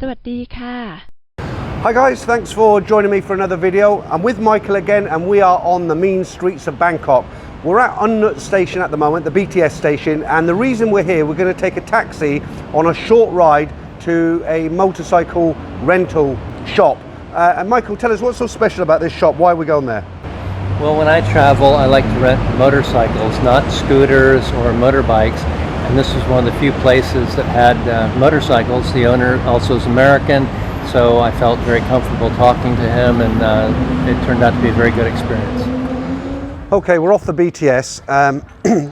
สวัสดีค่ะ Hi guys, thanks for joining me for another video. I'm with Michael again and we are on the mean streets of Bangkok. We're at Unnut station at the moment, the BTS station, and the reason we're here, we're going to take a taxi on a short ride to a motorcycle rental shop. And Michael, tell us what's so special about this shop, why are we going there? Well, when I travel, I like to rent motorcycles, not scooters or motorbikes. And this was one of the few places that had motorcycles. The owner also is American, so I felt very comfortable talking to him, and it turned out to be a very good experience. Okay, we're off the BTS.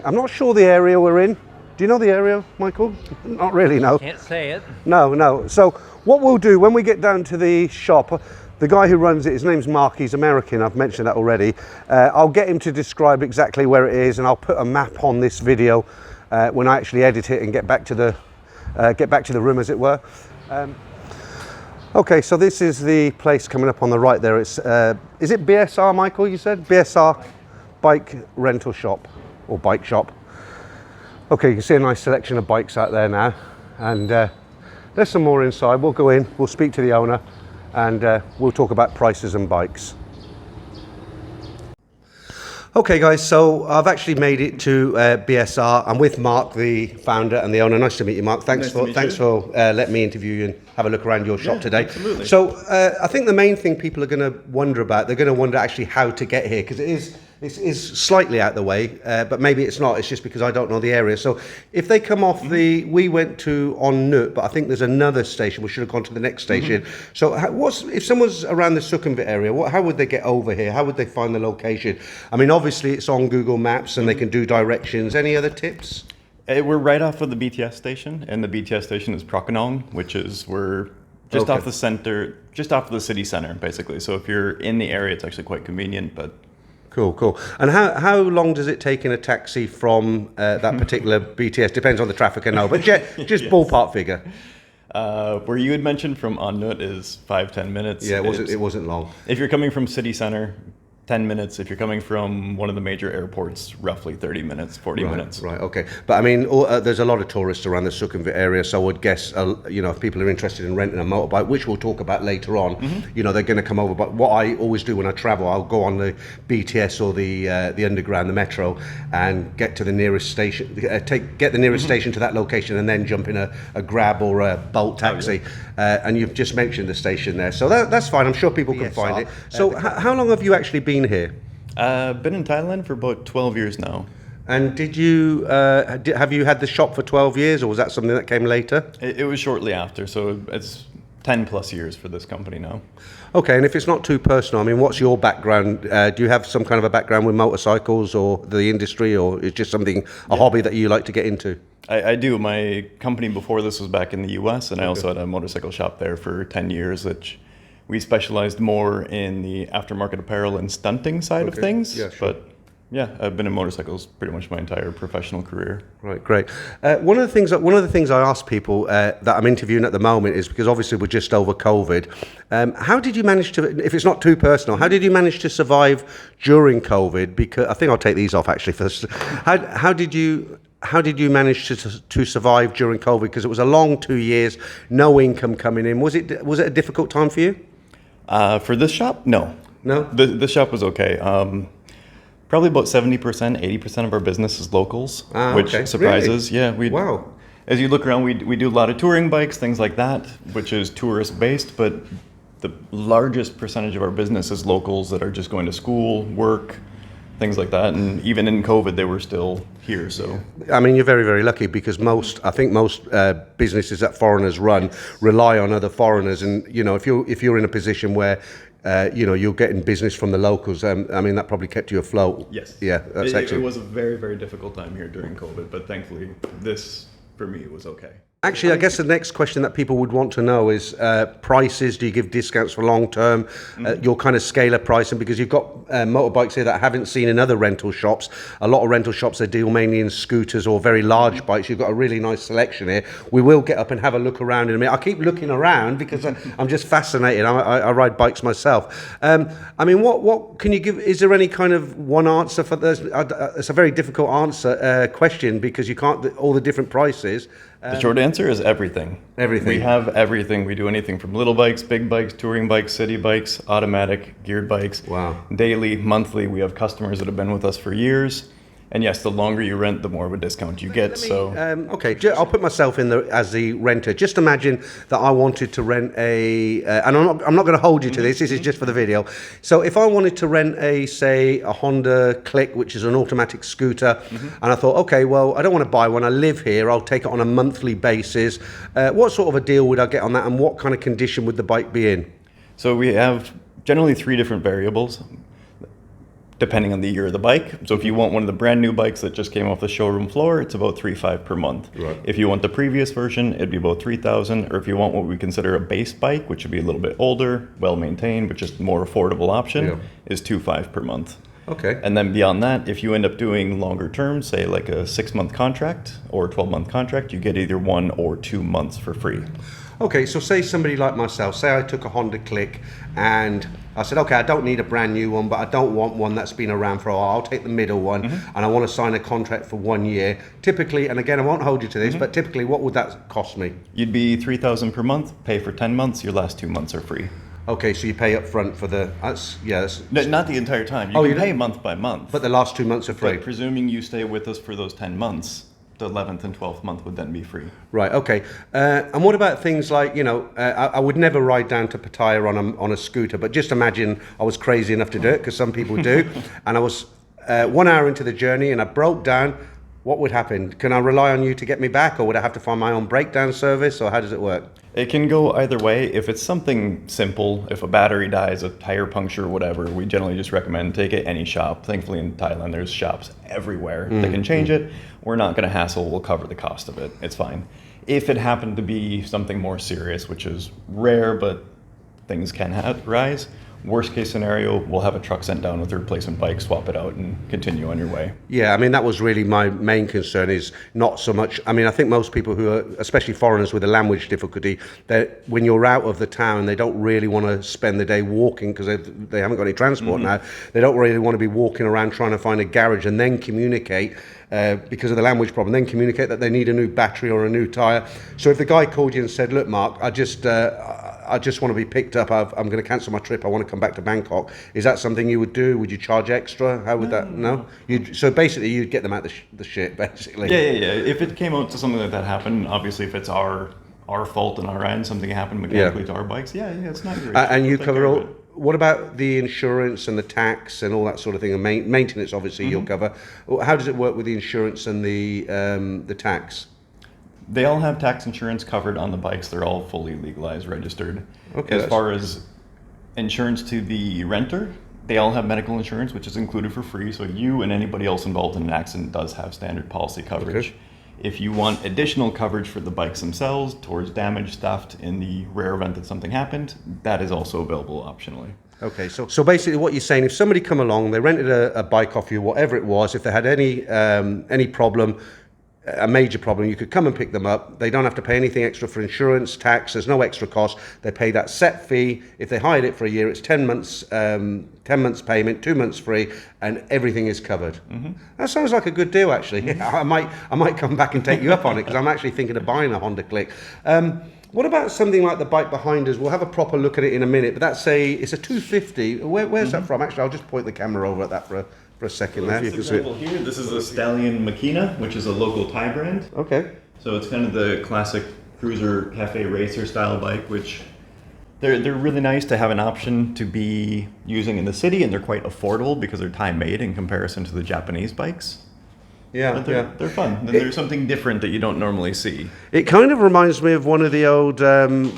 I'm not sure the area we're in. Do you know the area, Michael? Not really, no. Can't say it. No. So what we'll do when we get down to the shop, the guy who runs it, his name's Mark, he's American, I've mentioned that already. I'll get him to describe exactly where it is, and I'll put a map on this video when I actually edit it and get back to the room, as it were. Okay, so this is the place coming up on the right there. It's is it BSR, Michael, you said? BSR Bike Rental Shop, or Bike Shop. Okay, you can see a nice selection of bikes out there now, and there's some more inside. We'll go in, we'll speak to the owner, and we'll talk about prices and bikes. Okay guys, so I've actually made it to BSR. I'm with Mark, the founder and the owner. Nice to meet you, Mark. Thanks for letting me interview you and have a look around your shop today. Absolutely. So I think the main thing people are going to wonder about, they're going to wonder actually how to get here, because it is slightly out the way, but maybe it's not. It's just because I don't know the area. So if they come off we went to On Nut, but I think there's another station. We should have gone to the next station. So if someone's around the Sukhumvit area, how would they get over here? How would they find the location? I mean, obviously it's on Google Maps and they can do directions. Any other tips? We're right off of the BTS station, and the BTS station is Prakanong, which is we're just off the center, just off of the city center, basically. So if you're in the area, it's actually quite convenient. But Cool. And how long does it take in a taxi from that particular BTS? Depends on the traffic, I know, but just Yes. ballpark figure. Where you had mentioned from On Nut is 5-10 minutes. Yeah, it wasn't long. If you're coming from city center, 10 minutes. If you're coming from one of the major airports, roughly 30 minutes, 40 minutes. Right, okay. But I mean, there's a lot of tourists around the Sukhumvit area, so I would guess, if people are interested in renting a motorbike, which we'll talk about later on, they're going to come over. But what I always do when I travel, I'll go on the BTS or the underground, the metro, and get to the nearest station, get the nearest station to that location, and then jump in a Grab or a Bolt taxi. And you've just mentioned the station there, so that's fine. I'm sure people can find it. So how long have you actually been here? Been in Thailand for about 12 years now. And did you have you had the shop for 12 years, or was that something that came later? It was shortly after, so it's 10 plus years for this company now. Okay, and if it's not too personal, I mean, what's your background? Do you have some kind of a background with motorcycles or the industry, or it's just something, a hobby that you like to get into? I do. My company before this was back in the US, and I also had a motorcycle shop there for 10 years, which we specialized more in the aftermarket apparel and stunting side of things. Yeah, sure. But yeah, I've been in motorcycles pretty much my entire professional career. Right, great. One of the things I ask people that I'm interviewing at the moment is, because obviously we're just over COVID, how did you manage to, if it's not too personal, how did you manage to survive during COVID? Because I think I'll take these off actually first. How did you manage to survive during COVID? Because it was a long 2 years, no income coming in. Was it a difficult time for you? For this shop, no. No? This shop was okay. Probably about 70%, 80% of our business is locals, which surprises. Really? Yeah. Wow. As you look around, we do a lot of touring bikes, things like that, which is tourist based, but the largest percentage of our business is locals that are just going to school, work, things like that. And even in COVID, they were still here. So I mean, you're very, very lucky, because most businesses that foreigners run rely on other foreigners, and if you're in a position where you're getting business from the locals, I mean, that probably kept you afloat. yes, Yeah, that's excellent. It was a very, very difficult time here during COVID, but thankfully this for me was okay. Actually, I guess the next question that people would want to know is prices. Do you give discounts for long term? Your kind of scale of pricing, because you've got motorbikes here that I haven't seen in other rental shops. A lot of rental shops, they deal mainly in scooters or very large bikes. You've got a really nice selection here. We will get up and have a look around in a minute. I keep looking around because I'm just fascinated. I ride bikes myself. I mean, what can you give? Is there any kind of one answer for this? It's a very difficult question, because you can't all the different prices. The short answer is everything. Everything. We have everything. We do anything from little bikes, big bikes, touring bikes, city bikes, automatic, geared bikes. Wow. Daily, monthly. We have customers that have been with us for years. And yes, the longer you rent, the more of a discount you get. Okay, I'll put myself in as the renter. Just imagine that I wanted to rent and I'm not going to hold you to this. This is just for the video. So if I wanted to rent say a Honda Click, which is an automatic scooter, and I thought, okay, well, I don't want to buy one. I live here. I'll take it on a monthly basis. What sort of a deal would I get on that, and what kind of condition would the bike be in? So we have generally 3 different variables, depending on the year of the bike. So if you want one of the brand new bikes that just came off the showroom floor, it's about $3,500 per month. Right. If you want the previous version, it'd be about $3,000. Or if you want what we consider a base bike, which would be a little bit older, well maintained, but just more affordable option, is $2,500 per month. Okay. And then beyond that, if you end up doing longer terms, say like a 6-month contract or a 12-month contract, you get either 1 or 2 months for free. Okay, so say somebody like myself, say I took a Honda Click and I said, okay, I don't need a brand new one, but I don't want one that's been around for a while. I'll take the middle one, and I want to sign a contract for 1 year. Typically, and again, I won't hold you to this, but typically, what would that cost me? You'd be $3,000 per month, pay for 10 months, your last 2 months are free. Okay, so you pay up front for that's Not the entire time. You can pay month by month. But the last 2 months are free. But presuming you stay with us for those 10 months, the 11th and 12th month would then be free. Right, okay. And what about things like, I would never ride down to Pattaya on a scooter, but just imagine I was crazy enough to do it, because some people do, and I was 1 hour into the journey and I broke down. What would happen? Can I rely on you to get me back, or would I have to find my own breakdown service, or how does it work? It can go either way. If it's something simple, if a battery dies, a tire puncture, whatever, we generally just recommend take it any shop. Thankfully in Thailand, there's shops everywhere that can change it. We're not going to hassle. We'll cover the cost of it. It's fine. If it happened to be something more serious, which is rare, but things can rise, worst case scenario, we'll have a truck sent down with a replacement bike, swap it out, and continue on your way. Yeah, I mean, that was really my main concern, is not so much, I mean, I think most people who are, especially foreigners with a language difficulty, that when you're out of the town, they don't really want to spend the day walking, because they haven't got any transport now. They don't really want to be walking around trying to find a garage and then communicate, because of the language problem, then communicate that they need a new battery or a new tire. So if the guy called you and said, look, Mark, I just want to be picked up. I'm going to cancel my trip. I want to come back to Bangkok. Is that something you would do? Would you charge extra? How would that? No. So basically, you'd get them out the shit, basically. Yeah. If it came out to something like that happen, obviously, if it's our fault on our end, something happened mechanically to our bikes, it's not great. And you cover all. What about the insurance and the tax and all that sort of thing? And maintenance, obviously, you'll cover. How does it work with the insurance and the tax? They all have tax insurance covered on the bikes. They're all fully legalized, registered. Okay, as far as insurance to the renter, they all have medical insurance, which is included for free. So you and anybody else involved in an accident does have standard policy coverage. Okay. If you want additional coverage for the bikes themselves towards damage, theft, in the rare event that something happened, that is also available optionally. Okay, so basically what you're saying, if somebody come along, they rented a bike off you, whatever it was, if they had any problem, a major problem, you could come and pick them up. They don't have to pay anything extra for insurance, tax. There's no extra cost. They pay that set fee. If they hired it for a year, it's 10 months payment, 2 months free, and everything is covered. That sounds like a good deal, actually. I might come back and take you up on it, because I'm actually thinking of buying a Honda Click. What about something like the bike behind us? We'll have a proper look at it in a minute, but it's a 250. Where's that from? Actually, I'll just point the camera over at that for a second there. This example here, this is a Stallion Makina, which is a local Thai brand. Okay. So it's kind of the classic cruiser cafe racer style bike, which they're really nice to have an option to be using in the city, and they're quite affordable because they're Thai made in comparison to the Japanese bikes. Yeah, they're fun. There's something different that you don't normally see. It kind of reminds me of one of the old,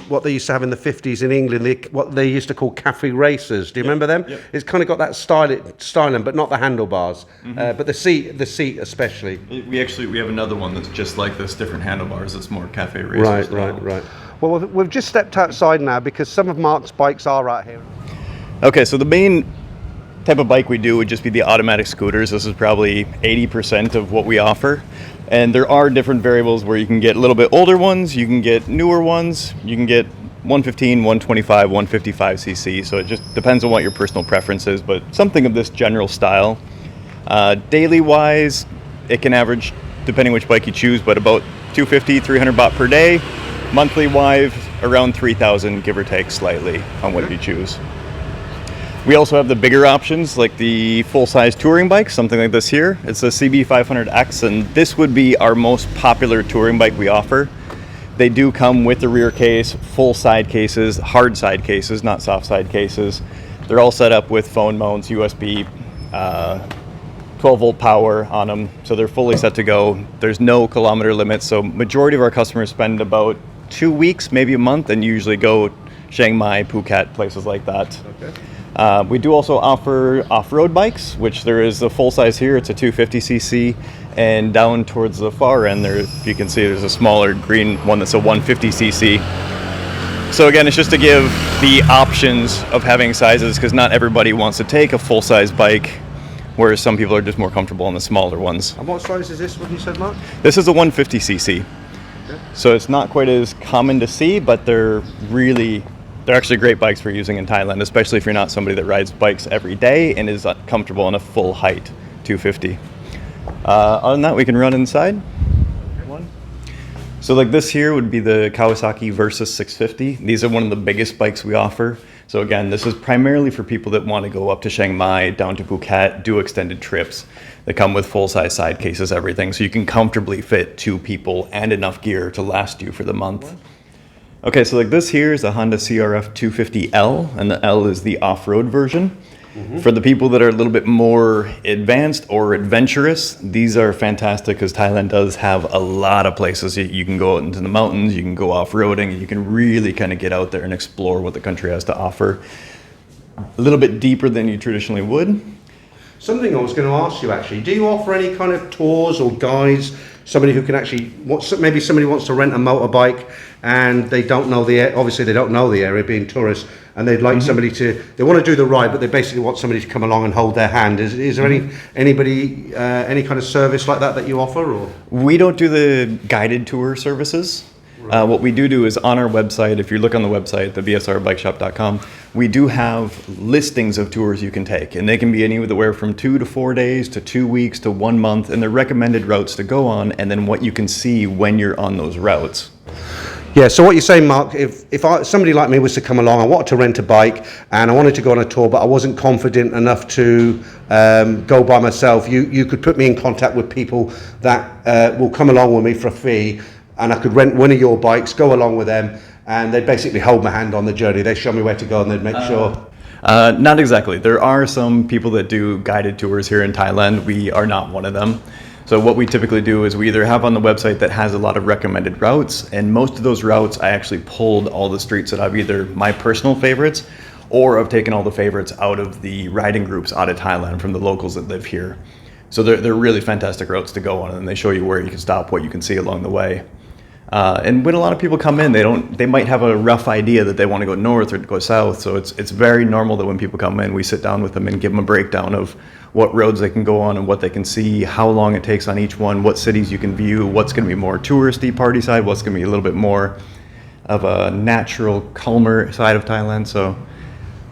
what they used to have in the 50s in England, what they used to call cafe racers. Do you remember them? Yep. It's kind of got that styling, but not the handlebars. But the seat especially. We have another one that's just like this, different handlebars. It's more cafe racer style. Right. Well, we've just stepped outside now because some of Mark's bikes are out here. Okay, so the main type of bike we do would just be the automatic scooters. This is probably 80% of what we offer. And there are different variables where you can get a little bit older ones, you can get newer ones, you can get 115, 125, 155 cc. So it just depends on what your personal preference is, but something of this general style. Daily wise, it can average, depending which bike you choose, but about 250, 300 baht per day. Monthly wise, around 3,000, give or take slightly on what you choose. We also have the bigger options, like the full-size touring bike, something like this here. It's a CB500X, and this would be our most popular touring bike we offer. They do come with the rear case, full side cases, hard side cases, not soft side cases. They're all set up with phone mounts, USB, 12-volt power on them, so they're fully set to go. There's no kilometer limit, so majority of our customers spend about 2 weeks, maybe a month, and usually go Chiang Mai, Phuket, places like that. Okay. We do also offer off-road bikes, which there is a full size here. It's a 250cc, and down towards the far end there, if you can see, there's a smaller green one that's a 150cc. So again, it's just to give the options of having sizes, because not everybody wants to take a full-size bike, whereas some people are just more comfortable on the smaller ones. And what size is this one you said, Mark? This is a 150cc. Okay. So it's not quite as common to see, but they're actually great bikes for using in Thailand, especially if you're not somebody that rides bikes every day and is comfortable on a full height 250. Other than that, we can run inside. One. So like this here would be the Kawasaki Versus 650. These are one of the biggest bikes we offer. So again, this is primarily for people that want to go up to Chiang Mai, down to Phuket, do extended trips. They come with full-size side cases, everything, so you can comfortably fit 2 people and enough gear to last you for the month. Okay, so like this here is a Honda CRF 250L, and the L is the off-road version. Mm-hmm. For the people that are a little bit more advanced or adventurous, these are fantastic, because Thailand does have a lot of places you can go out into the mountains, you can go off-roading, and you can really kind of get out there and explore what the country has to offer. A little bit deeper than you traditionally would. Something I was going to ask you actually, do you offer any kind of tours or guides? Somebody who can actually, maybe somebody wants to rent a motorbike and they don't know obviously they don't know the area, being tourists, and they'd like somebody they want to do the ride, but they basically want somebody to come along and hold their hand. Is there any kind of service like that you offer? Or we don't do the guided tour services. Right. What we do is on our website, if you look on the website, the bsrbikeshop.com, we do have listings of tours you can take, and they can be anywhere from 2 to 4 days to 2 weeks to 1 month, and they're recommended routes to go on, and then what you can see when you're on those routes. Yeah, so what you're saying, Mark, if somebody like me was to come along, I wanted to rent a bike and I wanted to go on a tour, but I wasn't confident enough to go by myself, you could put me in contact with people that will come along with me for a fee, and I could rent one of your bikes, go along with them, and they'd basically hold my hand on the journey. They'd show me where to go, and they'd make sure. Not exactly. There are some people that do guided tours here in Thailand. We are not one of them. So what we typically do is we either have on the website that has a lot of recommended routes, and most of those routes I actually pulled all the streets that have either my personal favorites, or I've taken all the favorites out of the riding groups out of Thailand from the locals that live here. So they're really fantastic routes to go on, and they show you where you can stop, what you can see along the way. And when a lot of people come in, they might have a rough idea that they want to go north or go south. So it's very normal that when people come in, we sit down with them and give them a breakdown of what roads they can go on and what they can see, how long it takes on each one, what cities you can view, what's going to be more touristy party side, what's going to be a little bit more of a natural, calmer side of Thailand. So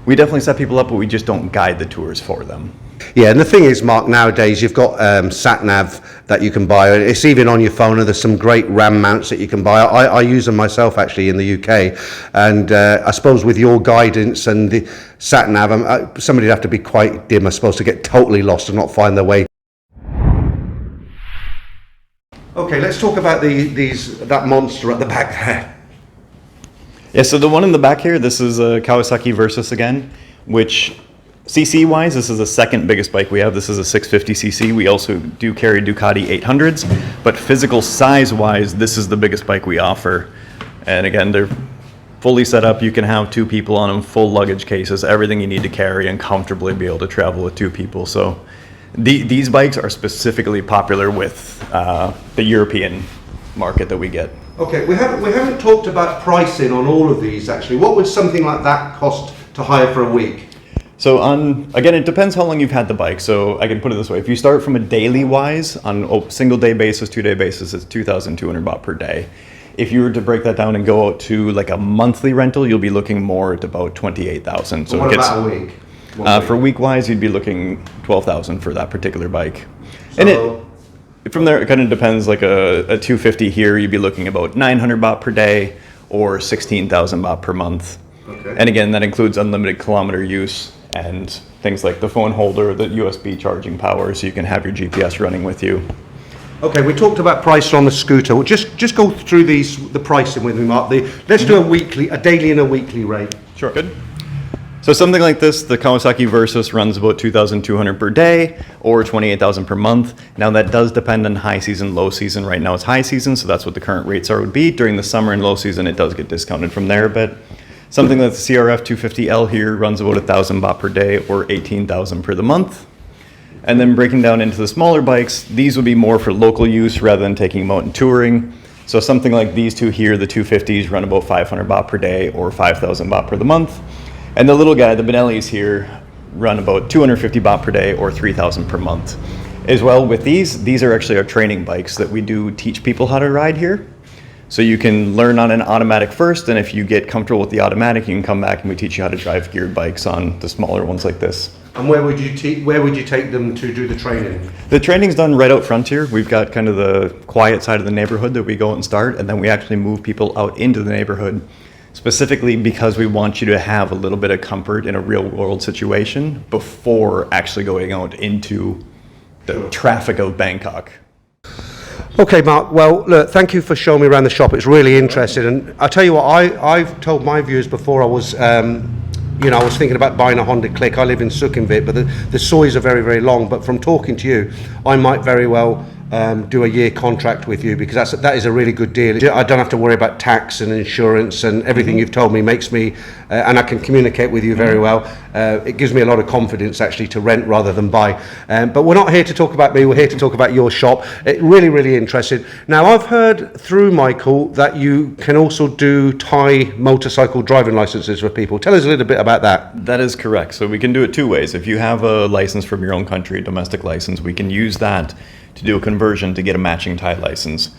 we definitely set people up, but we just don't guide the tours for them. Yeah, and the thing is, Mark, nowadays you've got sat-nav that you can buy. It's even on your phone, and there's some great RAM mounts that you can buy. I use them myself, actually, in the UK. And I suppose with your guidance and the sat-nav, somebody'd have to be quite dim, I suppose, to get totally lost and not find their way. Okay, let's talk about that monster at the back there. Yeah, so the one in the back here, this is a Kawasaki Versus again, which CC-wise, this is the second biggest bike we have. This is a 650cc. We also do carry Ducati 800s, but physical size-wise, this is the biggest bike we offer. And again, they're fully set up. You can have 2 people on them, full luggage cases, everything you need to carry and comfortably be able to travel with 2 people. So these bikes are specifically popular with the European market that we get. Okay, we haven't talked about pricing on all of these, actually. What would something like that cost to hire for a week? So again, it depends how long you've had the bike. So I can put it this way. If you start from a daily wise, on a single day basis, 2 day basis, it's 2,200 baht per day. If you were to break that down and go out to like a monthly rental, you'll be looking more at about 28,000. So what about a week? For week wise, you'd be looking 12,000 for that particular bike. So From there, it kind of depends. Like a 250 here, you'd be looking about 900 baht per day or 16,000 baht per month. Okay. And again, that includes unlimited kilometer use and things like the phone holder, the USB charging power, so you can have your GPS running with you. Okay, we talked about price on the scooter. We'll just go through the pricing with me, Mark. Let's do a daily and a weekly rate. Sure. Good. So something like this, the Kawasaki Versus runs about 2,200 per day or 28,000 per month. Now that does depend on high season, low season. Right now it's high season, so that's what the current rates would be. During the summer and low season, it does get discounted from there a bit. Something like the CRF 250L here runs about 1,000 baht per day or 18,000 per the month. And then breaking down into the smaller bikes, these would be more for local use rather than taking them out and touring. So something like these two here, the 250s, run about 500 baht per day or 5,000 baht per the month. And the little guy, the Benellis here, run about 250 baht per day or 3,000 per month. As well with these are actually our training bikes that we do teach people how to ride here. So you can learn on an automatic first, and if you get comfortable with the automatic, you can come back and we teach you how to drive geared bikes on the smaller ones like this. And where would you take them to do the training? The training's done right out front here. We've got kind of the quiet side of the neighborhood that we go out and start, and then we actually move people out into the neighborhood, specifically because we want you to have a little bit of comfort in a real world situation before actually going out into the traffic of Bangkok. Okay, Mark. Well, look, thank you for showing me around the shop. It's really interesting. And I'll tell you what, I've told my viewers before I was, I was thinking about buying a Honda Click. I live in Sukhumvit, but the soys are very, very long. But from talking to you, I might very well do a year contract with you, because that is a really good deal. I don't have to worry about tax and insurance, and everything you've told me makes me, and I can communicate with you very well. It gives me a lot of confidence actually to rent rather than buy. But we're not here to talk about me, we're here to talk about your shop. It really, really interesting. Now I've heard through Michael that you can also do Thai motorcycle driving licenses for people. Tell us a little bit about that. That is correct. So we can do it two ways. If you have a license from your own country, a domestic license, we can use that to do a conversion to get a matching Thai license.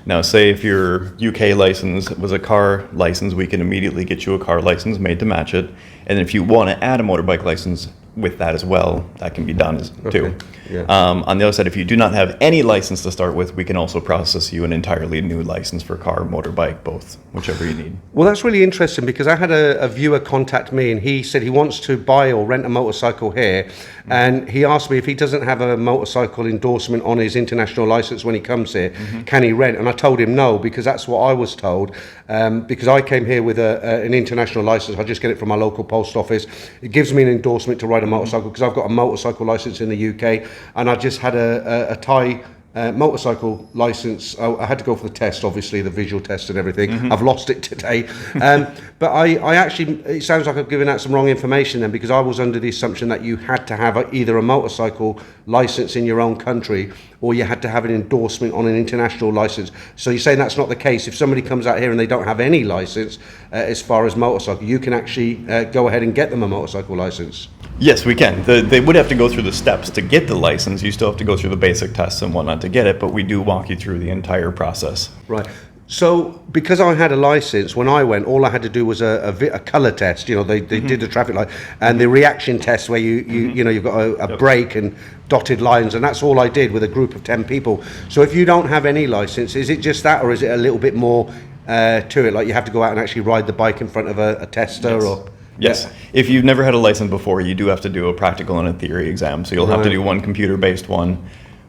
Now, say if your UK license was a car license, we can immediately get you a car license made to match it. And if you want to add a motorbike license with that as well, that can be done too. Yeah. On the other side, if you do not have any license to start with, we can also process you an entirely new license for car, motorbike, both, whichever you need. Well, that's really interesting, because I had a viewer contact me, and he said he wants to buy or rent a motorcycle here, and he asked me if he doesn't have a motorcycle endorsement on his international license when he comes here, can he rent? And I told him no, because that's what I was told, because I came here with an international license. I just get it from my local post office. It gives me an endorsement to ride a motorcycle, because I've got a motorcycle license in the UK, and I just had a Thai motorcycle license. I had to go for the test, obviously, the visual test and everything. I've lost it today. But I actually, it sounds like I've given out some wrong information then, because I was under the assumption that you had to have either a motorcycle license in your own country, or you had to have an endorsement on an international license. So you're saying that's not the case. If somebody comes out here and they don't have any license as far as motorcycle, you can actually go ahead and get them a motorcycle license? Yes, we can. They would have to go through the steps to get the license. You still have to go through the basic tests and whatnot to get it, but we do walk you through the entire process. Right. So because I had a license, when I went, all I had to do was a colour test. They did the traffic light and the reaction test where you've got a brake and dotted lines, and that's all I did with a group of 10 people. So if you don't have any license, is it just that, or is it a little bit more to it? Like you have to go out and actually ride the bike in front of a tester? Yes. Or yes. If you've never had a license before, you do have to do a practical and a theory exam. So you'll have to do one computer-based one,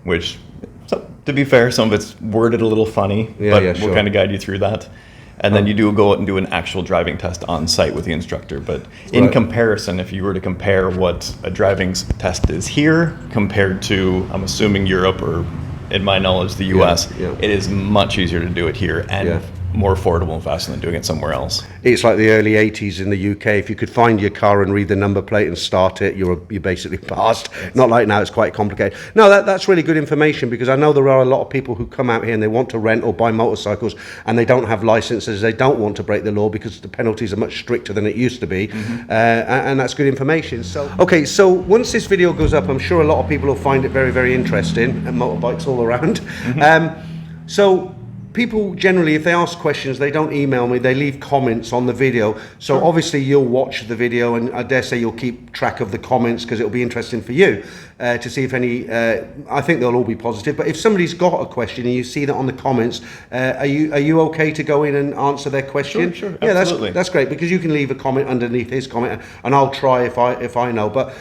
which, so, to be fair, some of it's worded a little funny, but we'll kind of guide you through that. And then you do go out and do an actual driving test on site with the instructor. But in comparison, if you were to compare what a driving test is here compared to, I'm assuming, Europe or, in my knowledge, the US, it is much easier to do it here and more affordable and faster than doing it somewhere else. It's like the early 80s in the UK. If you could find your car and read the number plate and start it, you're basically passed. Not like now, it's quite complicated. No, that's really good information, because I know there are a lot of people who come out here and they want to rent or buy motorcycles and they don't have licenses. They don't want to break the law because the penalties are much stricter than it used to be. And that's good information. So once this video goes up, I'm sure a lot of people will find it very, very interesting, and motorbikes all around. So people generally, if they ask questions, they don't email me, they leave comments on the video. So obviously you'll watch the video, and I dare say you'll keep track of the comments, because it'll be interesting for you to see if any, I think they'll all be positive, but if somebody's got a question and you see that on the comments, are you okay to go in and answer their question? Sure, yeah, absolutely. that's great, because you can leave a comment underneath his comment, and I'll try if I know. But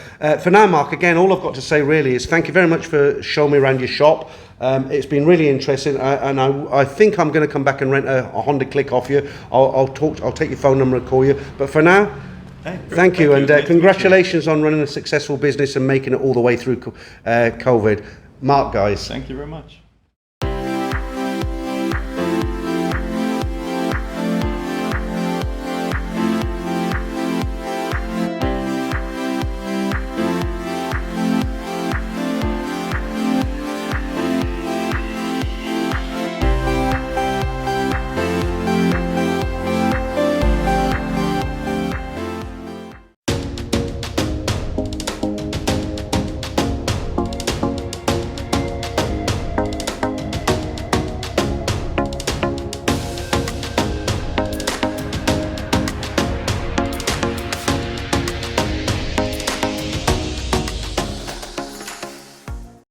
for now, Mark, again, all I've got to say really is thank you very much for showing me around your shop. It's been really interesting, and I think I'm going to come back and rent a Honda Click off you. I'll take your phone number and call you. But for now, thank you, and congratulations on running a successful business and making it all the way through COVID. Mark, guys. Thank you very much.